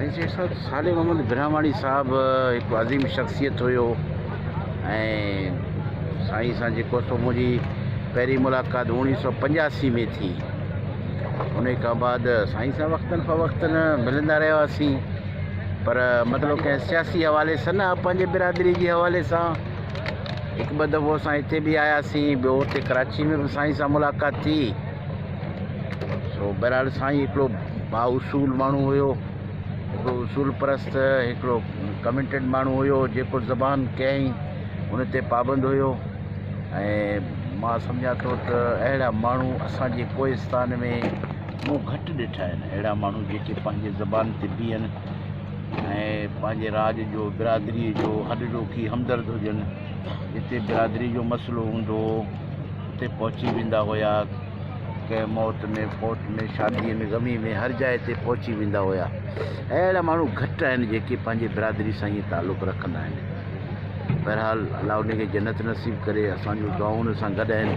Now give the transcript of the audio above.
साले मोहम्मद برهماڻي साहब हिकु अज़ीम शख़्सियत हुयो ऐं साईं सां जेको सो मुंहिंजी पहिरीं मुलाक़ात 1985 में थी। उन खां बाद साईं सां वक़्तन फ़वक़्तन मिलंदा रहियासीं, पर मतिलबु कंहिं सियासी हवाले सां न, पंहिंजे बिरादरी जे हवाले सां। हिकु ॿ दफ़ो असां हिते बि आयासीं, ॿियो हुते कराची में बि साईं सां मुलाक़ात थी। सो बहरहाल साईं हिकिड़ो बाउसूल माण्हू हुयो, हिकिड़ो उसूल परस्त, हिकिड़ो कमिटेड माण्हू हुयो जेको ज़बान कयईं उन ते पाबंद हुयो। ऐं मां सम्झां थो त अहिड़ा माण्हू असांजे कोहिस्तान में मूं घटि ॾिठा आहिनि, अहिड़ा माण्हू जेके पंहिंजे ज़बान ते बीहनि ऐं पंहिंजे राज जो बिरादरीअ जो हॾॾोखी हमदर्द हुजनि। जिते बिरादरी जो मसइलो हूंदो हुते पहुची वेंदा हुया, कंहिं मौत में, फोट में, शादीअ में, ग़मी में, हर जाइ ते पहुची वेंदा हुया। अहिड़ा माण्हू घटि आहिनि जेके पंहिंजे बिरादरी सां ईअं तालुक़ु रखंदा आहिनि। बहरहाल अलाह उनखे जन्नत नसीब करे, असांजूं दुआऊं उन सां गॾु आहिनि।